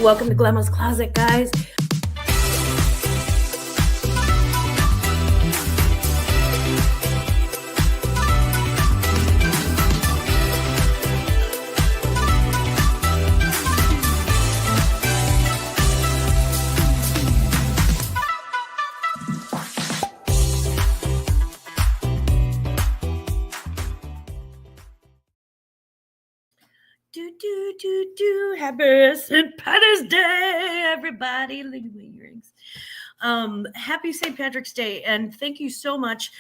Welcome to Glamma's Closet, guys. Happy St. Patrick's Day, everybody. Look at my earrings. Happy St. Patrick's Day, and thank you so much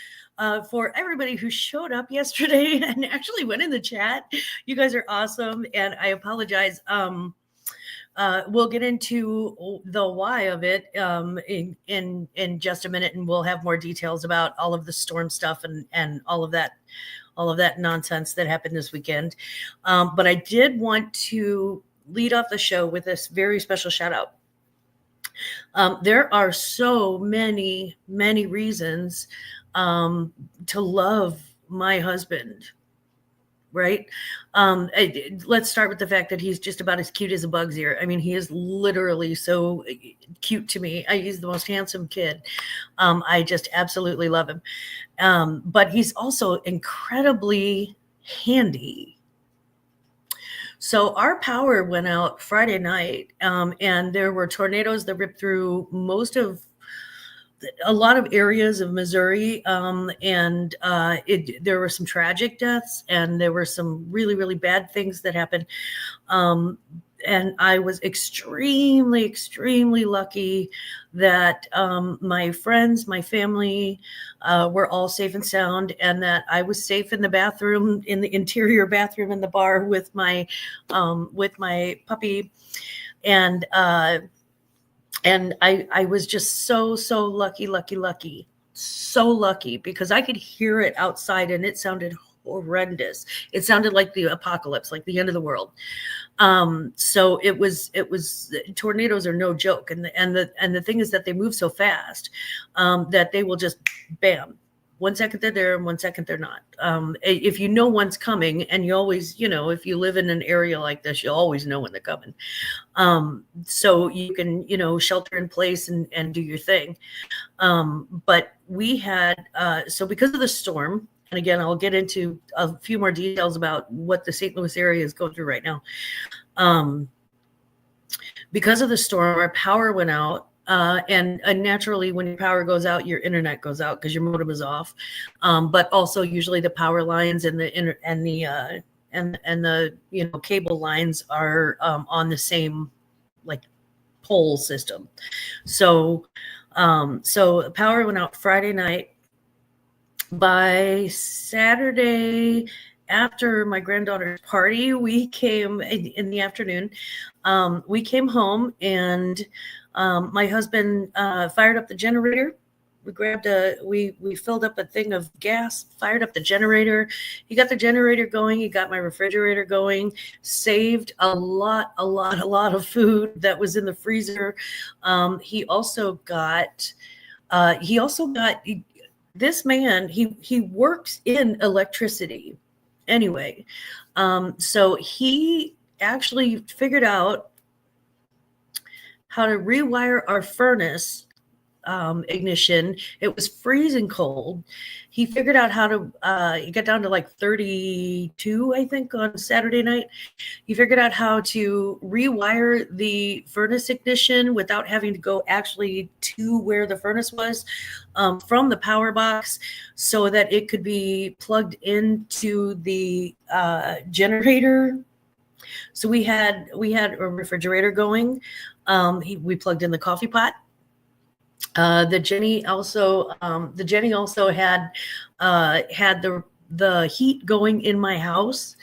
for everybody who showed up yesterday and actually went in the chat. You guys are awesome, and I apologize. We'll get into the why of it in just a minute, and we'll have more details about all of the storm stuff and all of that nonsense that happened this weekend. But I did want to lead off the show with this very special shout out. There are so many reasons to love my husband, right? Let's start with the fact that he's just about as cute as a bug's ear. I mean, he is literally so cute to me. He's the most handsome kid. I just absolutely love him. But he's also incredibly handy. So our power went out Friday night, and there were tornadoes that ripped through a lot of areas of Missouri, and there were some tragic deaths, and there were some really bad things that happened. And I was extremely lucky that my friends, my family were all safe and sound, and that I was safe in the bathroom, in the interior bathroom in the bar with my puppy. And I was just so lucky, so lucky, because I could hear it outside and it sounded horrendous. It sounded like the apocalypse, like the end of the world. So it was tornadoes are no joke. And the thing is that they move so fast that they will just bam. 1 second they're there and 1 second they're not. If you know one's coming, and you always, if you live in an area like this, you'll always know when they're coming. So you can, shelter in place and do your thing. But we had, so because of the storm, and again, I'll get into a few more details about what the St. Louis area is going through right now. Because of the storm, our power went out. And naturally, when your power goes out, your internet goes out because your modem is off. But also, usually the power lines and the cable lines are on the same pole system. So power went out Friday night. By Saturday, after my granddaughter's party, we came in the afternoon. We came home, and my husband fired up the generator. We filled up a thing of gas, fired up the generator. He got the generator going. He got my refrigerator going, saved a lot of food that was in the freezer. He also got this man, he works in electricity anyway. So he actually figured out how to rewire our furnace ignition. It was freezing cold. He figured out how to, he got down to 32, I think, on Saturday night. He figured out how to rewire the furnace ignition without having to go actually to where the furnace was, from the power box, so that it could be plugged into the generator. So we had a refrigerator going. We plugged in the coffee pot. The Jenny also had the heat going in my house.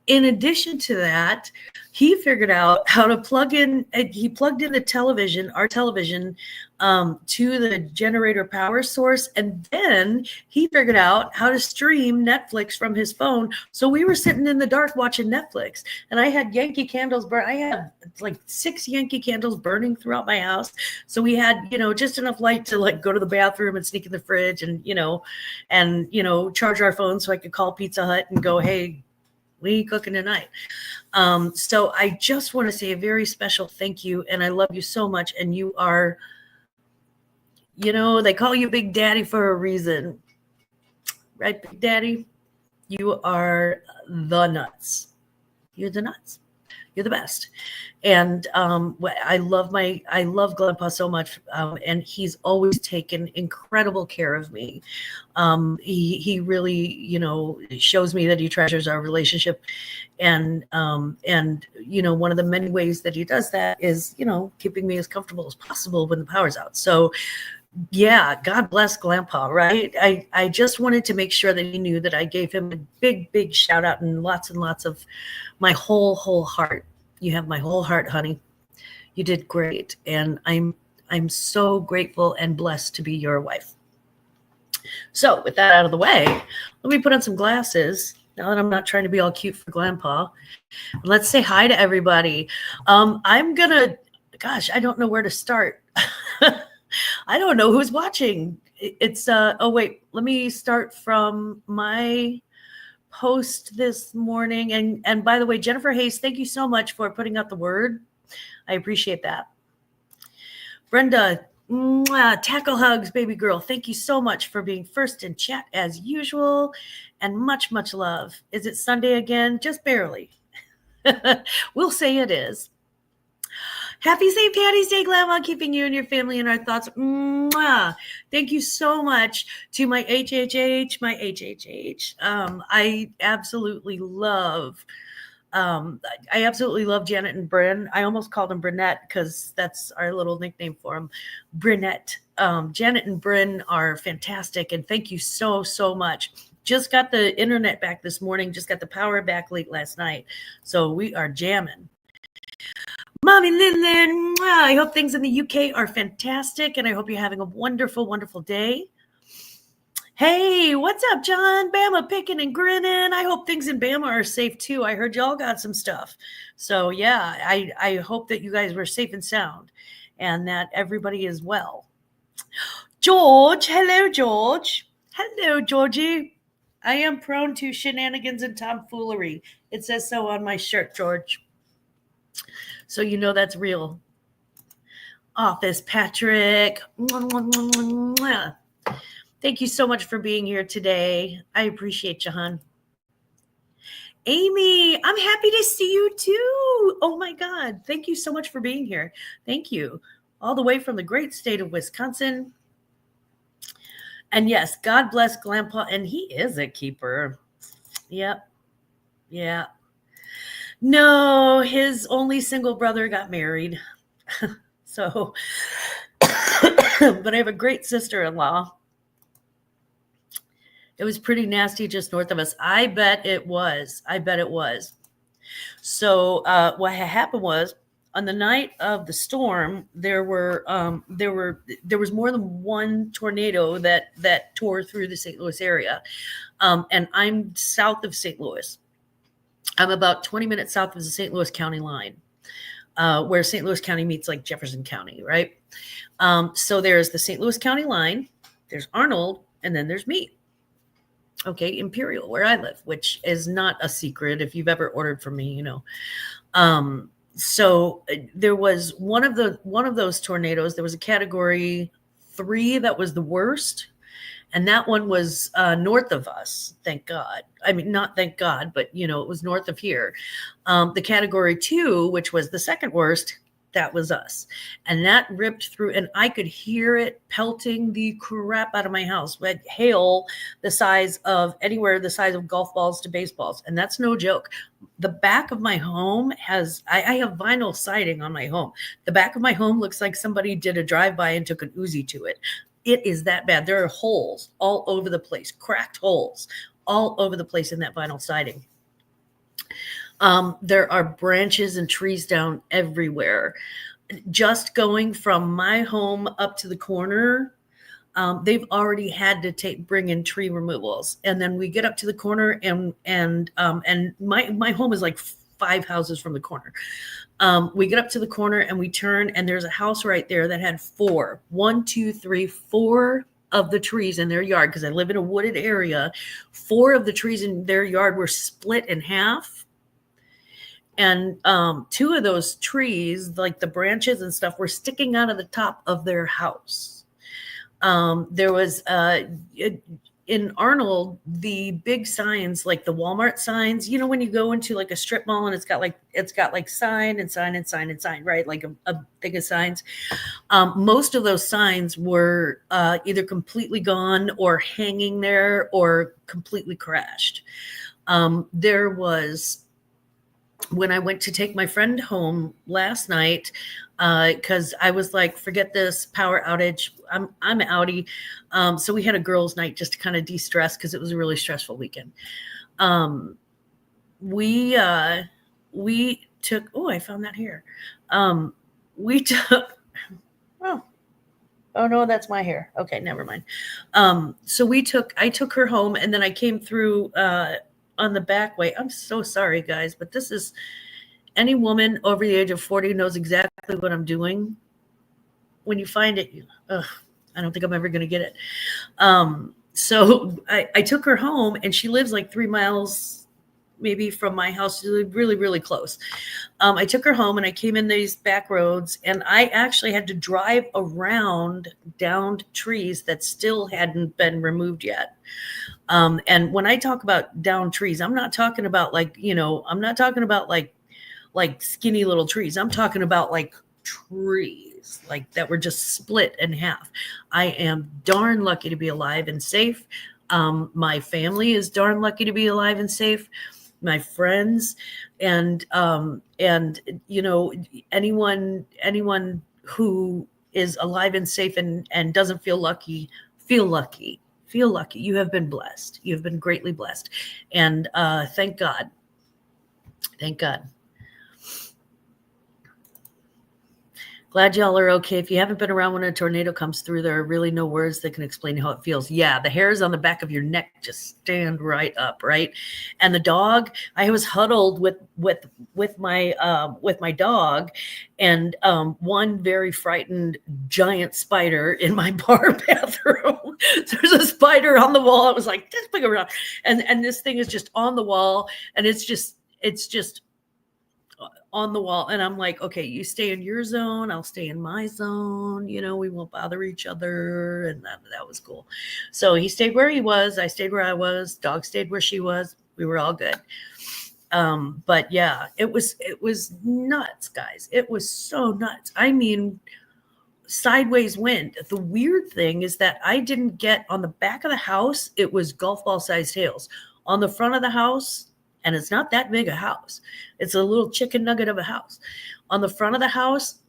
In addition to that, he figured out how to plug in. He plugged in our television, to the generator power source, and then he figured out how to stream Netflix from his phone. So we were sitting in the dark watching Netflix, and I had Yankee candles burn. I had 6 Yankee candles burning throughout my house. So we had, just enough light to go to the bathroom and sneak in the fridge and charge our phones so I could call Pizza Hut and go, hey, we ain't cooking tonight. So I just want to say a very special thank you, and I love you so much. And you are, they call you Big Daddy for a reason, right, Big Daddy? You are the nuts. You're the nuts. You're the best. And I love Grandpa so much, and he's always taken incredible care of me. He really, shows me that he treasures our relationship, and one of the many ways that he does that is, keeping me as comfortable as possible when the power's out. So yeah, God bless Grandpa, right? I just wanted to make sure that he knew that I gave him a big shout out and lots of my whole heart. You have my whole heart, honey. You did great, and I'm so grateful and blessed to be your wife. So with that out of the way, let me put on some glasses now that I'm not trying to be all cute for Grandpa. Let's say hi to everybody. I don't know where to start. I don't know who's watching. It's let me start from my post this morning. And by the way, Jennifer Hayes, thank you so much for putting out the word. I appreciate that. Brenda, tackle hugs, baby girl. Thank you so much for being first in chat as usual, and much love. Is it Sunday again? Just barely. We'll say it is. Happy St. Patty's Day, Glamma, keeping you and your family in our thoughts. Mwah. Thank you so much to my HHH. I absolutely love Janet and Bryn. I almost called them Brunette because that's our little nickname for them. Brunette. Janet and Bryn are fantastic, and thank you so much. Just got the internet back this morning. Just got the power back late last night. So we are jamming. Mommy Lynn, I hope things in the UK are fantastic, and I hope you're having a wonderful day. Hey, what's up, John? Bama picking and grinning. I hope things in Bama are safe too. I heard y'all got some stuff. So yeah, I hope that you guys were safe and sound, and that everybody is well. George, hello, George. Hello, Georgie. I am prone to shenanigans and tomfoolery. It says so on my shirt, George. So you know that's real. Office Patrick. Thank you so much for being here today. I appreciate you, hon. Amy, I'm happy to see you too. Oh my God. Thank you so much for being here. Thank you. All the way from the great state of Wisconsin. And yes, God bless Grandpa. And he is a keeper. Yep. Yeah. No, his only single brother got married. So, but I have a great sister-in-law. It was pretty nasty just north of us. I bet it was. So what happened was, on the night of the storm, there was more than one tornado that tore through the St. Louis area. And I'm south of St. Louis. I'm about 20 minutes south of the St. Louis County line, where St. Louis County meets like Jefferson County, right? So there's the St. Louis County line, there's Arnold, and then there's me. Okay, Imperial, where I live, which is not a secret. If you've ever ordered from me, you know. So there was one of those tornadoes. There was a category 3 that was the worst. And that one was north of us, thank God. I mean, not thank God, but, it was north of here. The category 2, which was the second worst, that was us. And that ripped through, and I could hear it pelting the crap out of my house. We had hail the size of golf balls to baseballs. And that's no joke. The back of my home I have vinyl siding on my home. The back of my home looks like somebody did a drive-by and took an Uzi to it. It is that bad. There are holes all over the place, cracked holes all over the place in that vinyl siding. There are branches and trees down everywhere. Just going from my home up to the corner, they've already had to bring in tree removals. And then we get up to the corner, and my home is like 5 houses from the corner. We get up to the corner and we turn, and there's a house right there that had 4 of the trees in their yard, because I live in a wooded area. 4 of the trees in their yard were split in half. And two of those trees, like the branches and stuff, were sticking out of the top of their house. There was in Arnold, the big signs, like the Walmart signs, you know, when you go into like a strip mall and it's got like sign and sign and sign and sign, right? Like a thing of signs. Most of those signs were either completely gone or hanging there or completely crashed. There was, when I went to take my friend home last night, because I was like, forget this power outage. I'm outie. So we had a girls' night just to kind of de-stress because it was a really stressful weekend. We took, oh, I found that here. We took, oh no, that's my hair. Okay, never mind. So I took her home, and then I came through on the back way. I'm so sorry, guys, but this is, any woman over the age of 40 knows exactly what I'm doing. When you find it, I don't think I'm ever going to get it. So I took her home, and she lives like 3 miles maybe from my house, really, really close. I took her home, and I came in these back roads, and I actually had to drive around downed trees that still hadn't been removed yet. And when I talk about downed trees, I'm not talking about like, I'm not talking about like skinny little trees. I'm talking about like trees like that were just split in half. I am darn lucky to be alive and safe. My family is darn lucky to be alive and safe. My friends and anyone who is alive and safe and doesn't feel lucky, feel lucky. Feel lucky. You have been blessed. You have been greatly blessed. And thank God. Thank God. Glad y'all are okay. If you haven't been around when a tornado comes through, there are really no words that can explain how it feels. Yeah, the hairs on the back of your neck just stand right up, right? And the dog, I was huddled with my dog, and one very frightened giant spider in my bar bathroom. There's a spider on the wall. I was like, this big around, and this thing is just on the wall, and it's just on the wall. And I'm like, okay, you stay in your zone, I'll stay in my zone, we won't bother each other. And that was cool. So he stayed where he was, I stayed where I was, dog stayed where she was, we were all good. But yeah, it was nuts, guys. It was so nuts. I mean, sideways wind. The weird thing is that I didn't get on the back of the house, it was golf ball sized hails. On the front of the house, and it's not that big a house, it's a little chicken nugget of a house. On the front of the house,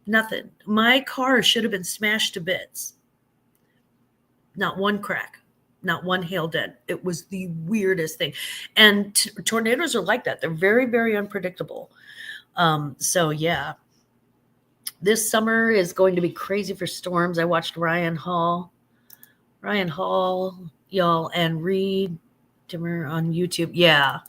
nothing. My car should have been smashed to bits. Not one crack, not one hail dent. It was the weirdest thing. And tornadoes are like that. They're very, very unpredictable. So yeah, this summer is going to be crazy for storms. I watched Ryan Hall, y'all, and Reed Dimmer on YouTube. Yeah.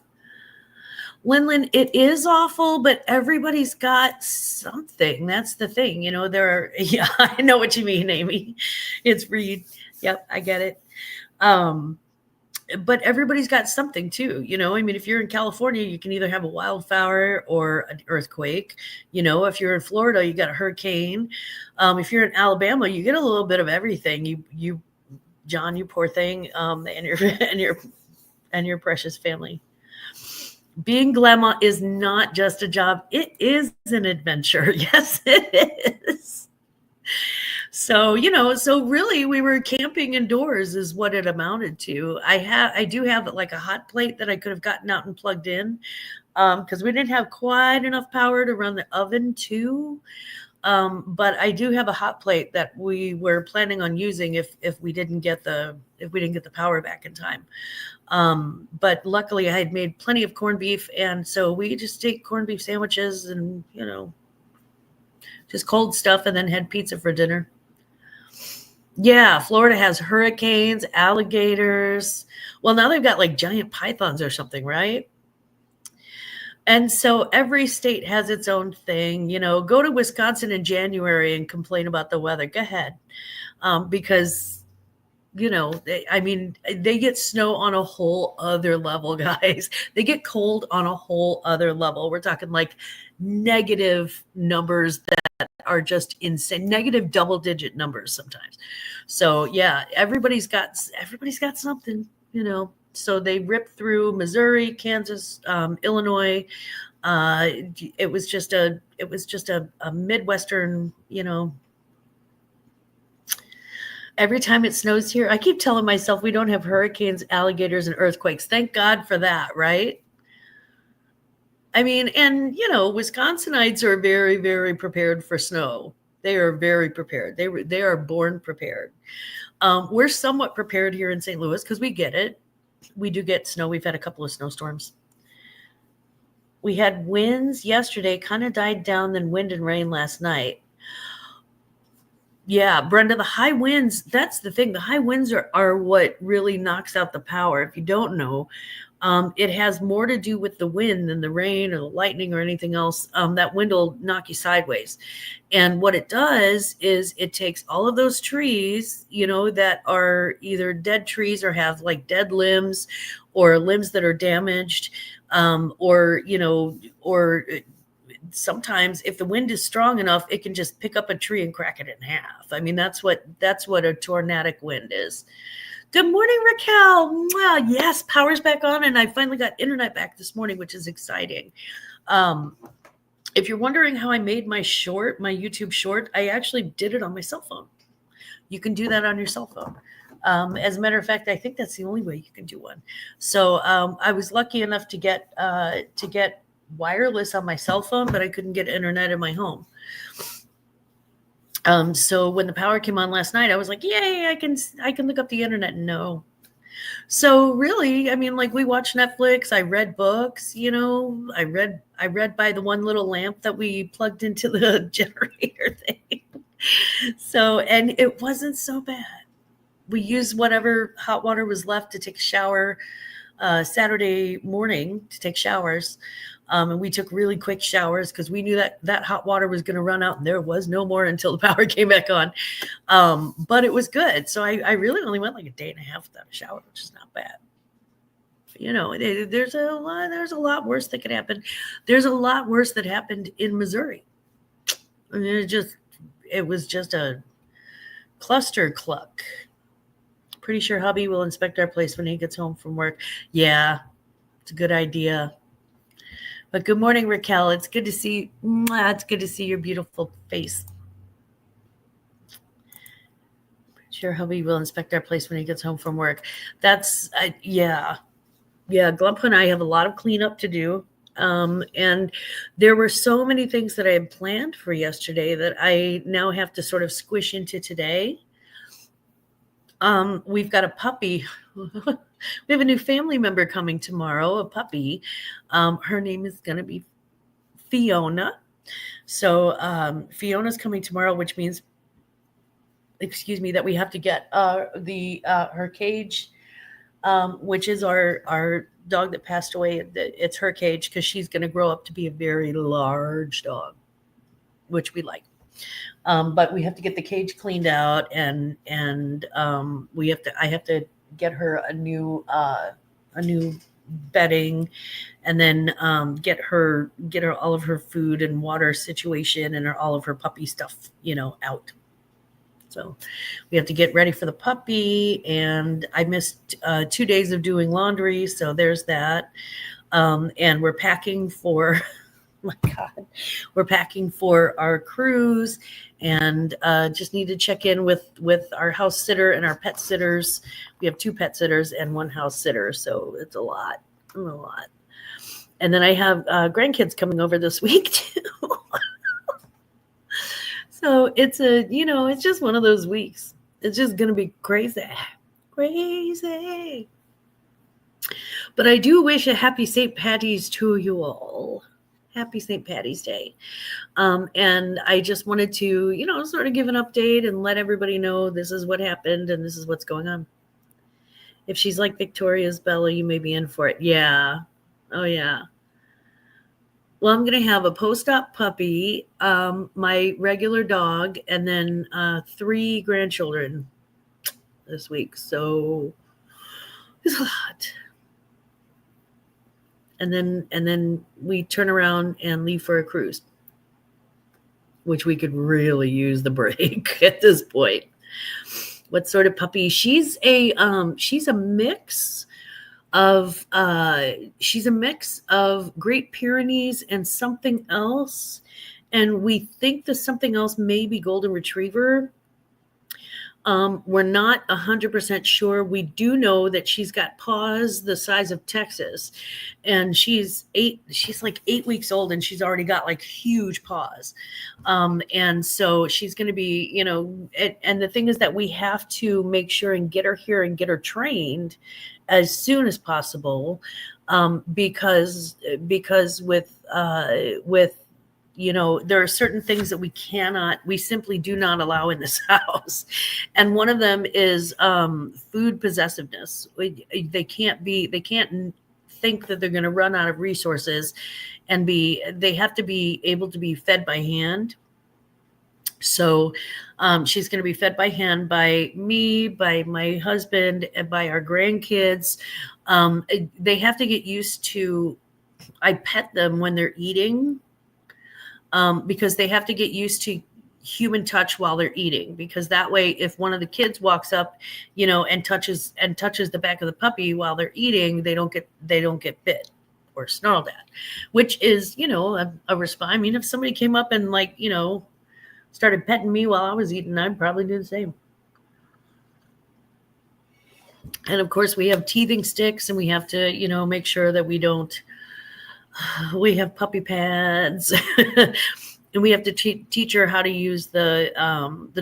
Lynn, it is awful, but everybody's got something. That's the thing. Yeah, I know what you mean, Amy. It's Reed. Yep, I get it. But everybody's got something too. I mean, if you're in California, you can either have a wildfire or an earthquake. If you're in Florida, you got a hurricane. If you're in Alabama, you get a little bit of everything. You John, you poor thing, and your precious family. Being Glamma is not just a job. It is an adventure. Yes, it is. So, so really we were camping indoors is what it amounted to. I do have like a hot plate that I could have gotten out and plugged in because we didn't have quite enough power to run the oven too. But I do have a hot plate that we were planning on using if we didn't get the power back in time. But luckily I had made plenty of corned beef, and so we just ate corned beef sandwiches and just cold stuff, and then had pizza for dinner. Yeah, Florida has hurricanes, alligators. Well, now they've got like giant pythons or something, right? And so every state has its own thing. Go to Wisconsin in January and complain about the weather. Go ahead. Because they get snow on a whole other level, guys. They get cold on a whole other level. We're talking like negative numbers that are just insane, negative double digit numbers sometimes. So yeah, everybody's got something, So they ripped through Missouri, Kansas, Illinois. It was just a Midwestern, every time it snows here, I keep telling myself we don't have hurricanes, alligators, and earthquakes. Thank God for that, right? I mean, and Wisconsinites are very, very prepared for snow. They are very prepared. They are born prepared. We're somewhat prepared here in St. Louis because we get it. We do get snow. We've had a couple of snowstorms. We had winds yesterday, kind of died down, then wind and rain last night. Yeah, Brenda, the high winds, that's the thing. The high winds are what really knocks out the power. If you don't know, it has more to do with the wind than the rain or the lightning or anything else. That wind will knock you sideways. And what it does is it takes all of those trees, that are either dead trees or have like dead limbs or limbs that are damaged, or sometimes if the wind is strong enough, it can just pick up a tree and crack it in half. I mean, that's what a tornadic wind is. Good morning, Raquel. Yes, power's back on, and I finally got internet back this morning, which is exciting. If you're wondering how I made my YouTube short, I actually did it on my cell phone. You can do that on your cell phone. As a matter of fact, I think that's the only way you can do one. So I was lucky enough to get wireless on my cell phone, but I couldn't get internet in my home. So when the power came on last night, I was like, yay, I can look up the internet. No. So really, I mean, like we watched Netflix, I read books, I read by the one little lamp that we plugged into the generator thing. So, and it wasn't so bad. We used whatever hot water was left to take a shower, Saturday morning to take showers. And we took really quick showers because we knew that hot water was going to run out, and there was no more until the power came back on. But it was good. So I really only went like a day and a half without a shower, which is not bad. There's a lot worse that could happen. There's a lot worse that happened in Missouri. I mean, it was just a cluster cluck. Pretty sure hubby will inspect our place when he gets home from work. Yeah, it's a good idea. But good morning, Raquel. It's good to see. It's good to see your beautiful face. Sure, hubby will inspect our place when he gets home from work. That's yeah. Glamma and I have a lot of cleanup to do. And there were so many things that I had planned for yesterday that I now have to sort of squish into today. We've got a puppy. We have a new family member coming tomorrow, a puppy. Her name is going to be Fiona. So Fiona's coming tomorrow, which means, that we have to get her cage, which is our dog that passed away. It's her cage because she's going to grow up to be a very large dog, which we like. But we have to get the cage cleaned out, and I have to get her a new bedding, and then get her all of her food and water situation and all of her puppy stuff, out. So we have to get ready for the puppy, and I missed 2 days of doing laundry, so there's that. And we're packing for. My God, we're packing for our cruise, and just need to check in with our house sitter and our pet sitters. We have 2 pet sitters and 1 house sitter, so it's a lot. And then I have grandkids coming over this week too. So it's it's just one of those weeks. It's just gonna be crazy. But I do wish a happy St. Patty's to you all. Happy St. Patty's Day. And I just wanted to, sort of give an update and let everybody know this is what happened and this is what's going on. If she's like Victoria's Bella, you may be in for it. Yeah. Oh, yeah. Well, I'm going to have a post-op puppy, my regular dog, and then 3 grandchildren. this week. So it's a lot. And then we turn around and leave for a cruise, which we could really use the break at this point. What sort of puppy? She's a mix of Great Pyrenees and something else. And we think the something else may be Golden Retriever. We're not 100% sure. We do know that she's got paws the size of Texas, and she's like 8 weeks old, and she's already got like huge paws. And so she's going to be, and the thing is that we have to make sure and get her here and get her trained as soon as possible. Because with there are certain things that we simply do not allow in this house. And one of them is food possessiveness. They can't think that they're going to run out of resources and they have to be able to be fed by hand. So she's going to be fed by hand by me, by my husband, and by our grandkids. They have to get used to, I pet them when they're eating. Because they have to get used to human touch while they're eating, because that way, if one of the kids walks up, and touches the back of the puppy while they're eating, they don't get bit or snarled at, which is, a response. I mean, if somebody came up and started petting me while I was eating, I'd probably do the same. And of course we have teething sticks, and we have to, make sure that we have puppy pads, and we have to teach her how to use the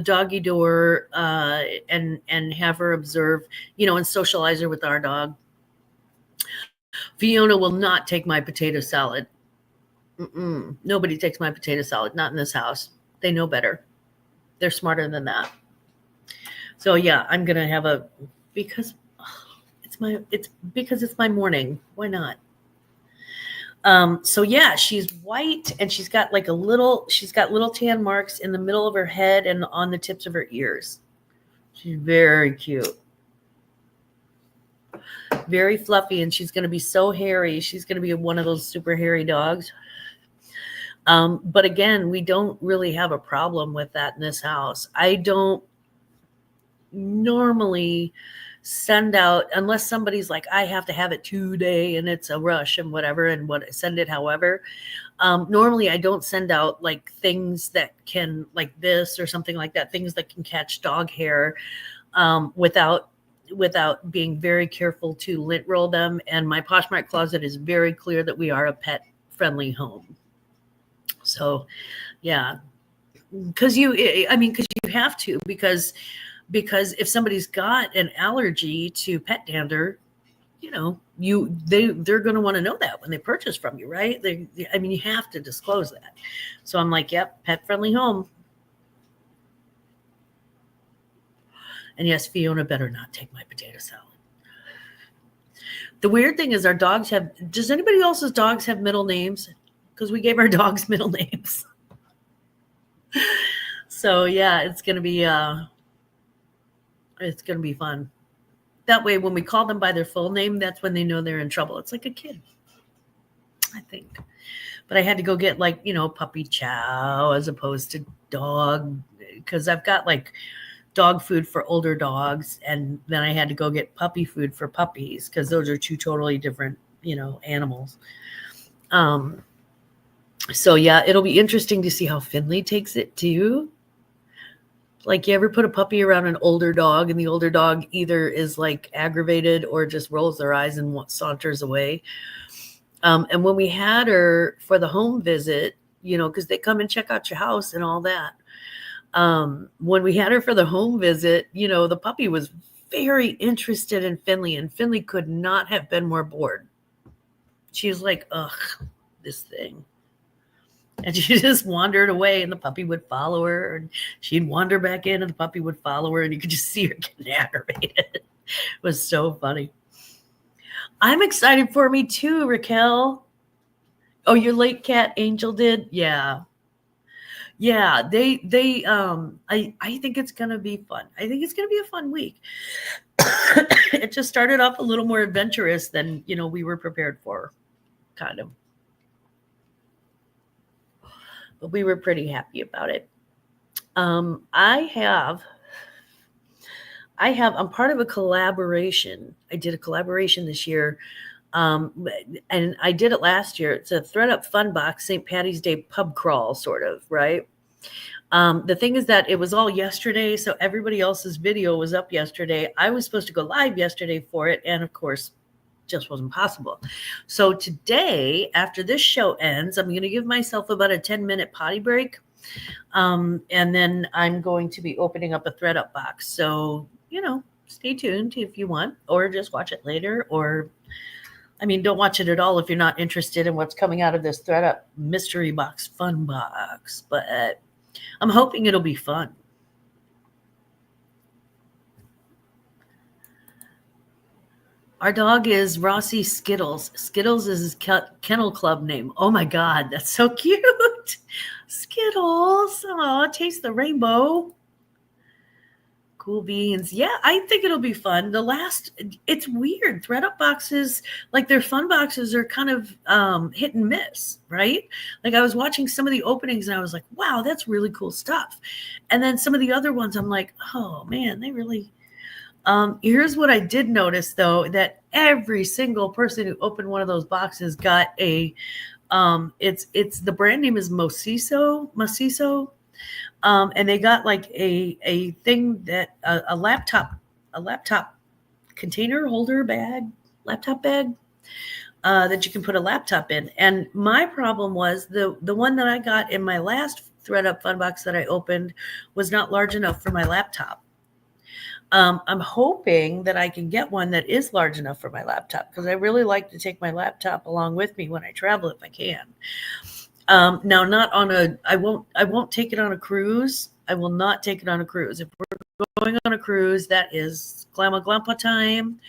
doggy door, and have her observe, and socialize her with our dog. Fiona will not take my potato salad. Nobody takes my potato salad, not in this house. They know better. They're smarter than that. So yeah, I'm gonna have because it's my morning. Why not? So yeah, she's white, and she's got little tan marks in the middle of her head and on the tips of her ears. She's very cute, very fluffy, and she's going to be so hairy. She's going to be one of those super hairy dogs. But again, we don't really have a problem with that in this house. I don't normally send out, unless somebody's like, I have to have it today and it's a rush and whatever, and send it however. Normally I don't send out like things that can, like this or something like that, things that can catch dog hair, without being very careful to lint roll them. And my Poshmark closet is very clear that we are a pet friendly home. So yeah, because you have to, because if somebody's got an allergy to pet dander, they're going to want to know that when they purchase from you, right? You have to disclose that. So I'm like, yep, pet friendly home. And yes, Fiona better not take my potato salad. The weird thing is, our dogs does anybody else's dogs have middle names? Because we gave our dogs middle names. So yeah, it's going to be fun. That way, when we call them by their full name, that's when they know they're in trouble. It's like a kid, I think. But I had to go get puppy chow as opposed to dog, because I've got dog food for older dogs, and then I had to go get puppy food for puppies, because those are two totally different, animals. So yeah, it'll be interesting to see how Finley takes it too. Like, you ever put a puppy around an older dog, and the older dog either is aggravated or just rolls their eyes and saunters away. And when we had her for the home visit, because they come and check out your house and all that. When we had her for the home visit, the puppy was very interested in Finley, and Finley could not have been more bored. She was like, ugh, this thing. And she just wandered away, and the puppy would follow her, and she'd wander back in, and the puppy would follow her, and you could just see her getting aggravated. It was so funny. I'm excited for me too, Raquel. Oh, your late cat Angel did? Yeah. Yeah, I think it's gonna be fun. I think it's gonna be a fun week. It just started off a little more adventurous than we were prepared for, kind of. But we were pretty happy about it. Um, I have I'm part of a collaboration. I did a collaboration this year. And I did it last year. It's a ThredUp Fun Box St. Patty's Day pub crawl, sort of, right? The thing is that it was all yesterday, so everybody else's video was up yesterday. I was supposed to go live yesterday for it, and of course, just wasn't possible. So today, after this show ends, I'm going to give myself about a 10-minute potty break, and then I'm going to be opening up a ThredUp box. So, stay tuned if you want, or just watch it later, or don't watch it at all if you're not interested in what's coming out of this ThredUp mystery box fun box, but I'm hoping it'll be fun. Our dog is Rossi Skittles. Skittles is his kennel club name. Oh my God, that's so cute. Skittles. Oh, taste the rainbow. Cool beans. Yeah, I think it'll be fun. It's weird. ThredUp boxes, like their fun boxes, are kind of hit and miss, right? Like I was watching some of the openings and I was like, wow, that's really cool stuff. And then some of the other ones, I'm like, oh man, they really. Here's what I did notice though, that every single person who opened one of those boxes got a. It's the brand name is Mosiso. And they got like a thing that a laptop container holder bag, laptop bag, that you can put a laptop in. And my problem was the one that I got in my last ThredUp Fun Box that I opened was not large enough for my laptop. I'm hoping that I can get one that is large enough for my laptop, because I really like to take my laptop along with me when I travel if I can. Now, not on I won't take it on a cruise. I will not take it on a cruise. If we're going on a cruise, that is Glamma time.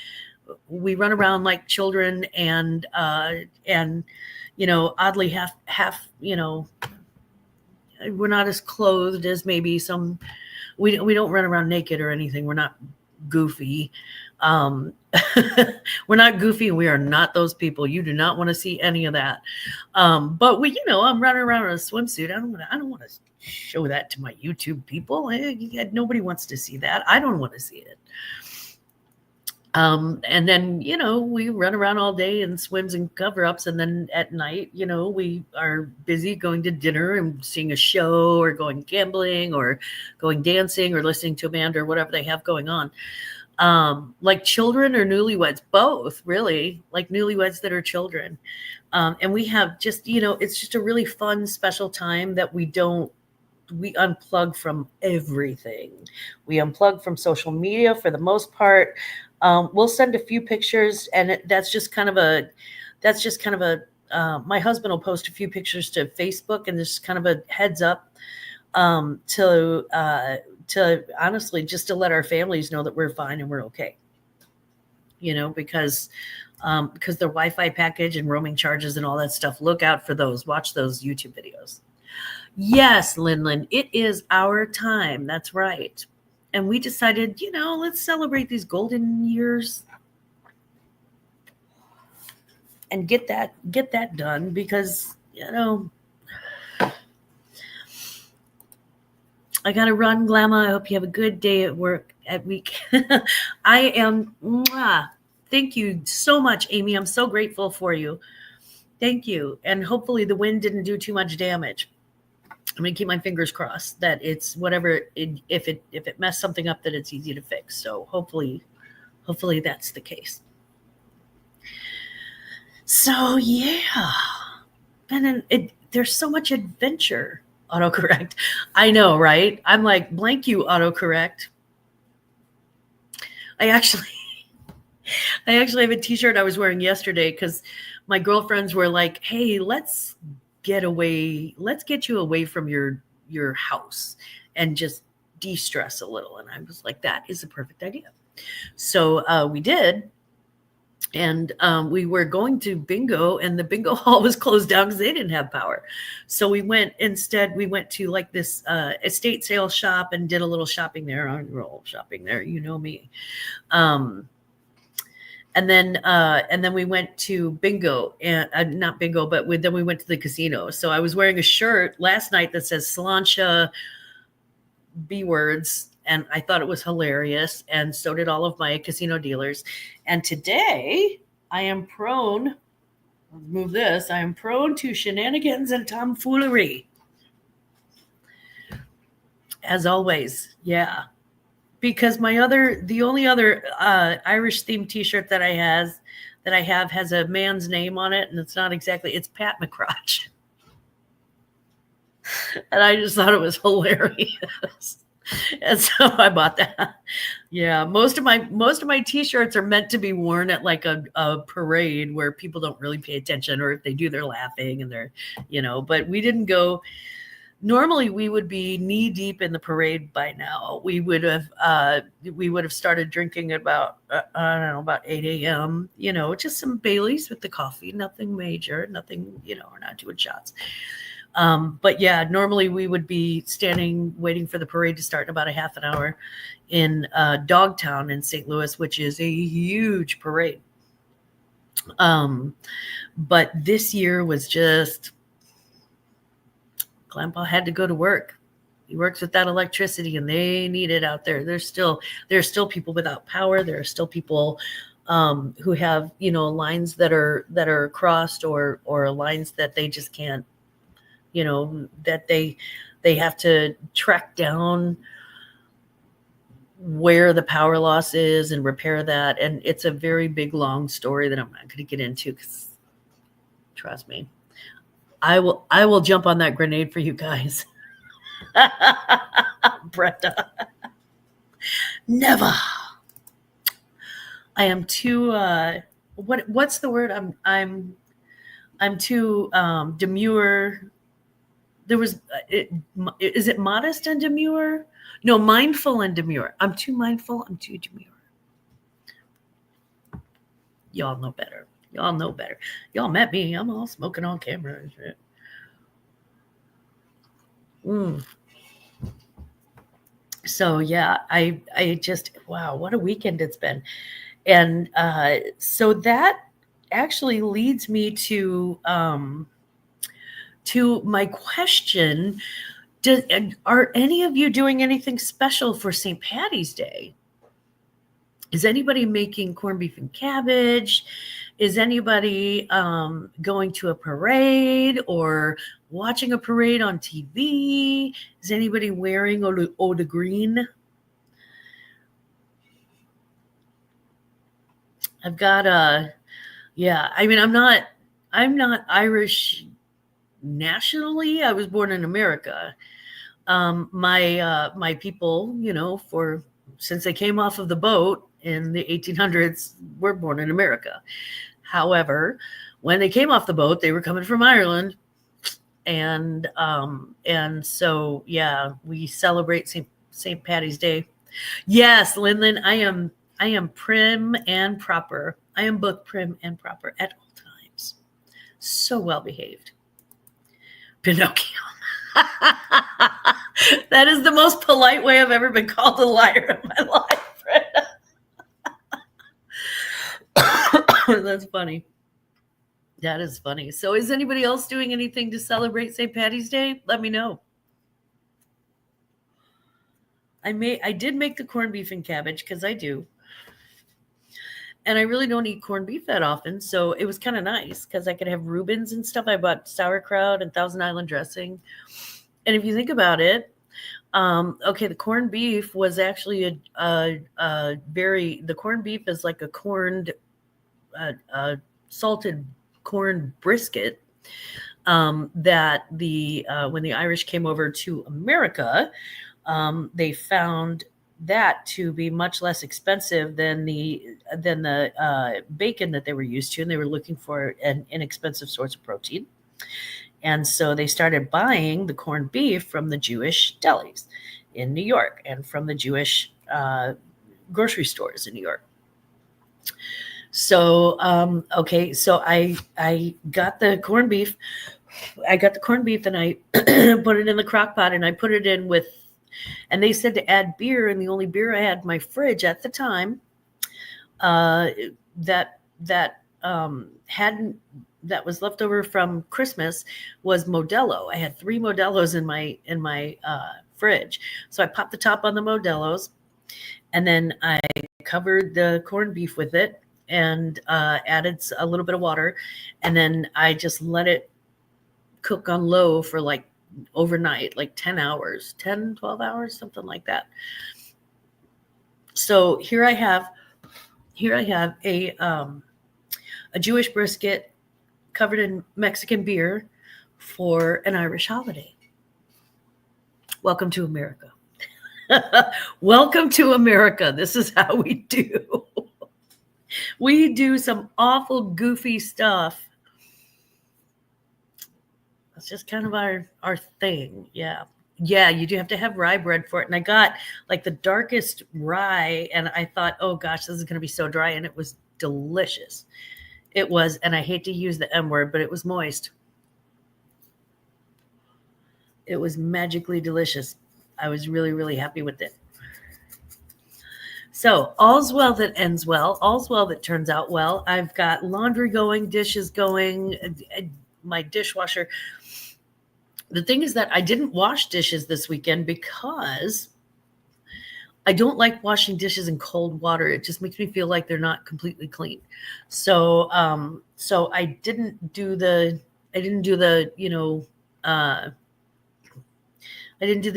We run around like children and oddly half, we're not as clothed as maybe some, we don't run around naked or anything. We're not goofy. We're not goofy. We are not those people. You do not want to see any of that. But I'm running around in a swimsuit. I don't want to show that to my YouTube people. Nobody wants to see that. I don't want to see it. And then, we run around all day in swims and cover-ups. And then at night, we are busy going to dinner and seeing a show, or going gambling, or going dancing, or listening to a band, or whatever they have going on. Like children or newlyweds, both, really, like newlyweds that are children. And we have just, it's just a really fun, special time that we unplug from everything. We unplug from social media for the most part. We'll send a few pictures, and that's just kind of a, my husband will post a few pictures to Facebook, and there's kind of a heads up, to honestly just to let our families know that we're fine and we're okay, because the Wi-Fi package and roaming charges and all that stuff. Look out for those. Watch those YouTube videos. Yes, Linlin, it is our time. That's right. And we decided, let's celebrate these golden years and get that done, because, I got to run, Glamma. I hope you have a good day at work, at week. I am. Thank you so much, Amy. I'm so grateful for you. Thank you. And hopefully the wind didn't do too much damage. I'm going to keep my fingers crossed that it's whatever, if it messed something up, that it's easy to fix. So hopefully that's the case. So yeah. And then there's so much adventure. Autocorrect. I know, right? I'm like, blank you, autocorrect. I actually have a t-shirt I was wearing yesterday because my girlfriends were like, hey, let's get you away from your house and just de-stress a little. And I was like, that is a perfect idea. So we did. And we were going to bingo, and the bingo hall was closed down because they didn't have power. So we went to like this estate sale shop and did a little shopping there. You know me. And then we went to bingo, and not bingo, but then we went to the casino. So I was wearing a shirt last night that says Slancha B words, and I thought it was hilarious, and so did all of my casino dealers. And today I am prone, I am prone to shenanigans and tomfoolery. As always, yeah. Because the only other Irish themed t-shirt that I have has a man's name on it, and it's Pat McCrotch. And I just thought it was hilarious. And so I bought that. Yeah, most of my t-shirts are meant to be worn at like a parade where people don't really pay attention, or if they do, they're laughing and they're, but we didn't go. Normally we would be knee deep in the parade by now. We would have started drinking about, I don't know, about 8 a.m., just some Baileys with the coffee, nothing major, nothing, we're not doing shots. But yeah, normally we would be standing waiting for the parade to start in about a half an hour in Dogtown in St. Louis, which is a huge parade. But this year was just, Grandpa had to go to work. He works with that electricity, and they need it out there. There's still people without power. There are still people who have, lines that are crossed, or lines that they just can't, that they have to track down where the power loss is and repair that. And it's a very big, long story that I'm not going to get into, because trust me, I will jump on that grenade for you guys. Brenda. Never. I am too what's the word? I'm too demure. There was is it modest and demure? No, mindful and demure. I'm too mindful, I'm too demure. Y'all know better. Y'all met me. I'm all smoking on camera and shit. So yeah, I just, wow, what a weekend it's been. And so that actually leads me to my question. Are any of you doing anything special for St. Patty's Day? Is anybody making corned beef and cabbage? Is anybody going to a parade or watching a parade on TV? Is anybody wearing eau de green? I've got I mean, I'm not Irish nationally. I was born in America. My people, since they came off of the boat in the 1800s, were born in America. However, when they came off the boat, they were coming from Ireland. And so, yeah, we celebrate St. Patty's Day. Yes, Lindlin, I am prim and proper. I am both prim and proper at all times. So well behaved. Pinocchio. That is the most polite way I've ever been called a liar in my life. That's funny. That is funny. So is anybody else doing anything to celebrate St. Patty's Day? Let me know. I did make the corned beef and cabbage, because I do. And I really don't eat corned beef that often, so it was kind of nice because I could have Reubens and stuff. I bought sauerkraut and Thousand Island dressing. And if you think about it, the corned beef was actually the corned beef is like a salted corn brisket that when the Irish came over to America, they found that to be much less expensive than the bacon that they were used to, and they were looking for an inexpensive source of protein. And so they started buying the corned beef from the Jewish delis in New York and from the Jewish grocery stores in New York. So, okay, so I got the corned beef. I got the corned beef and I put it in the crock pot and I put it in with, and they said to add beer, and the only beer I had in my fridge at the time, uh, hadn't that was left over from Christmas was Modelo. I had 3 Modelos in my fridge, so I popped the top on the Modelos, and then I covered the corned beef with it and added a little bit of water, and then I just let it cook on low for like overnight, like 10 hours, 10, 12 hours, something like that. So here I have a Jewish brisket covered in Mexican beer for an Irish holiday. Welcome to America. Welcome to America. This is how we do. We do some awful goofy stuff. That's just kind of our thing. Yeah. Yeah, you do have to have rye bread for it. And I got like the darkest rye, and I thought, oh gosh, this is going to be so dry. And it was delicious. It was, and I hate to use the M word, but it was moist. It was magically delicious. I was really, really happy with it. So all's well that ends well. All's well that turns out well. I've got laundry going, dishes going, my dishwasher. The thing is that I didn't wash dishes this weekend because I don't like washing dishes in cold water. It just makes me feel like they're not completely clean. So, I didn't do the, I didn't do the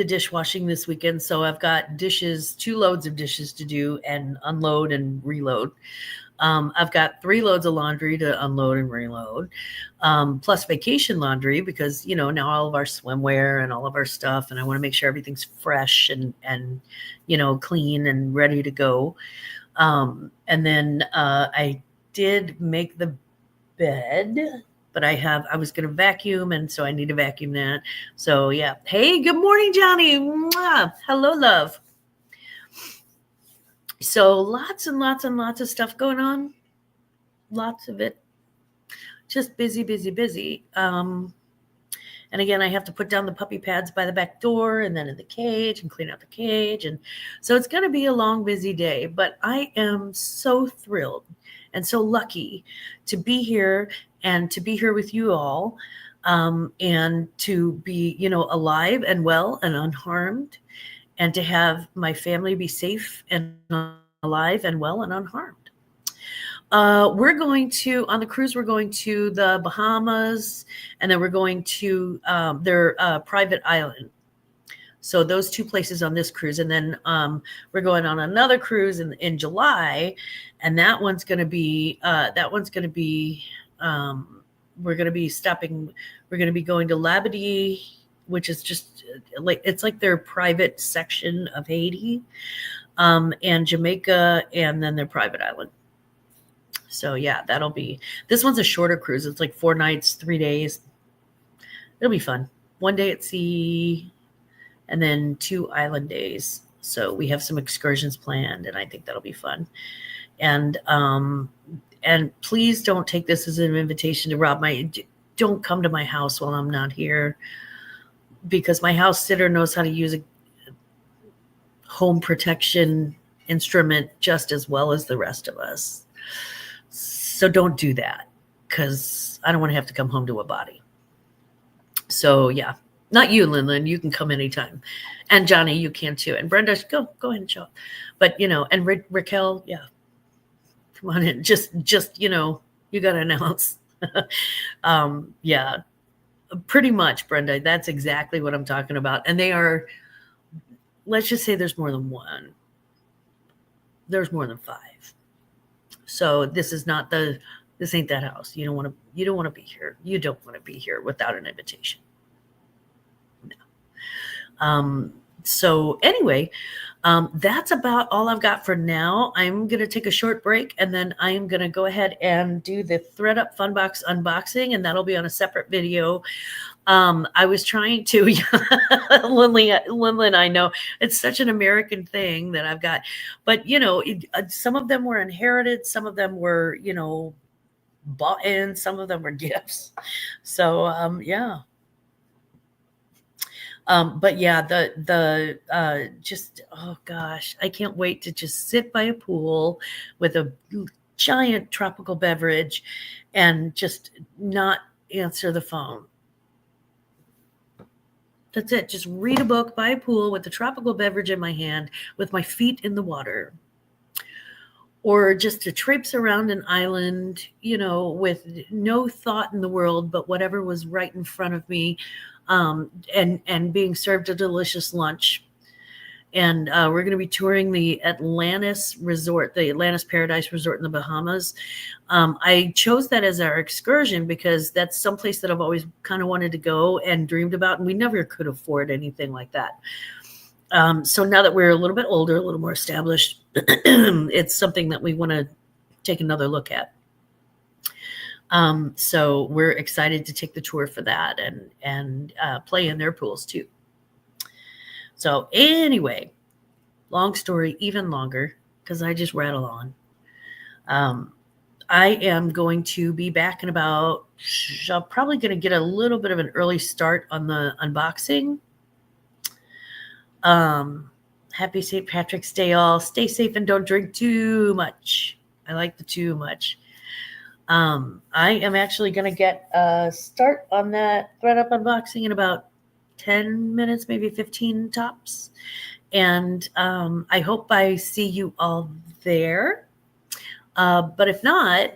dishwashing this weekend. So I've got 2 loads of dishes to do and unload and reload. I've got 3 loads of laundry to unload and reload, plus vacation laundry because, now all of our swimwear and all of our stuff, and I want to make sure everything's fresh and clean and ready to go. And then I did make the bed, but I was going to vacuum, and so I need to vacuum that. So yeah. Hey, good morning, Johnny. Mwah. Hello, love. So lots and lots and lots of stuff going on. Lots of it. Just busy, busy, busy. And again, I have to put down the puppy pads by the back door and then in the cage and clean out the cage. And so it's going to be a long, busy day. But I am so thrilled and so lucky to be here and to be here with you all, and to be, alive and well and unharmed, and to have my family be safe and alive and well and unharmed. We're going to, on the cruise, we're going to the Bahamas, and then we're going to their private island. So those 2 places on this cruise. And then we're going on another cruise in July, and that one's going to be, we're going to be stopping, we're going to be going to Labadee, which is just like, it's like their private section of Haiti, and Jamaica, and then their private island. So yeah, this one's a shorter cruise. It's like 4 nights, 3 days. It'll be fun. 1 day at sea and then 2 island days. So we have some excursions planned, and I think that'll be fun. And please don't take this as an invitation to rob don't come to my house while I'm not here, because my house sitter knows how to use a home protection instrument just as well as the rest of us. So don't do that, because I don't want to have to come home to a body. So yeah, not you, Lynn. You can come anytime. And Johnny, you can too. And Brenda, go ahead and show up. But, and Raquel, yeah, come on in. Just you got to announce. Yeah, pretty much, Brenda. That's exactly what I'm talking about. And they are, let's just say there's more than 1. There's more than 5. So this ain't that house. You don't want to be here. You don't want to be here without an invitation. No. So anyway, that's about all I've got for now. I'm going to take a short break, and then I'm going to go ahead and do the ThredUp Funbox unboxing, and that'll be on a separate video. I was trying to, Lindley, I know it's such an American thing that I've got, but some of them were inherited, some of them were, bought in, some of them were gifts. So, yeah. But yeah, just, oh gosh, I can't wait to just sit by a pool with a giant tropical beverage and just not answer the phone. That's it. Just read a book by a pool with a tropical beverage in my hand with my feet in the water. Or just to traipse around an island, with no thought in the world but whatever was right in front of me, and being served a delicious lunch. And we're going to be touring the Atlantis Resort, the Atlantis Paradise Resort in the Bahamas. I chose that as our excursion because that's someplace that I've always kind of wanted to go and dreamed about, and we never could afford anything like that. So now that we're a little bit older, a little more established, it's something that we want to take another look at. So we're excited to take the tour for that and play in their pools too. So anyway, long story, even longer, because I just rattle on. I am going to be back in about, I'm probably going to get a little bit of an early start on the unboxing. Happy St. Patrick's Day, all. Stay safe and don't drink too much. I like the too much. I am actually going to get a start on that ThredUp unboxing in about 10 minutes, maybe 15 tops. And I hope I see you all there. But if not,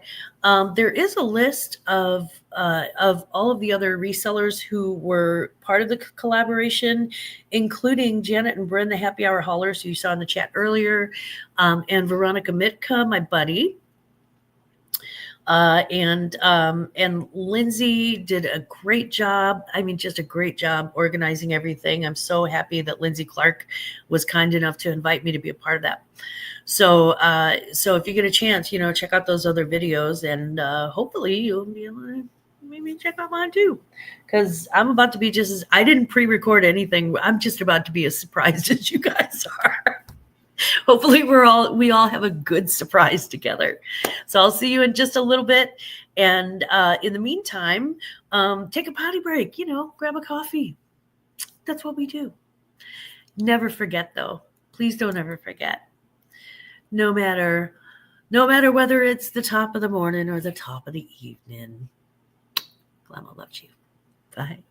there is a list of all of the other resellers who were part of the collaboration, including Janet and Bryn, the Happy Hour Haulers, who you saw in the chat earlier, and Veronica Mitka, my buddy. And Lindsay did a great job. I mean, just a great job organizing everything. I'm so happy that Lindsay Clark was kind enough to invite me to be a part of that. So if you get a chance, check out those other videos, and hopefully you'll be able to maybe check out mine too, because I'm about to be I didn't pre-record anything. I'm just about to be as surprised as you guys are. Hopefully we all have a good surprise together. So I'll see you in just a little bit. And in the meantime, take a potty break, grab a coffee. That's what we do. Never forget, though. Please don't ever forget. No matter whether it's the top of the morning or the top of the evening, Glamma loves you. Bye.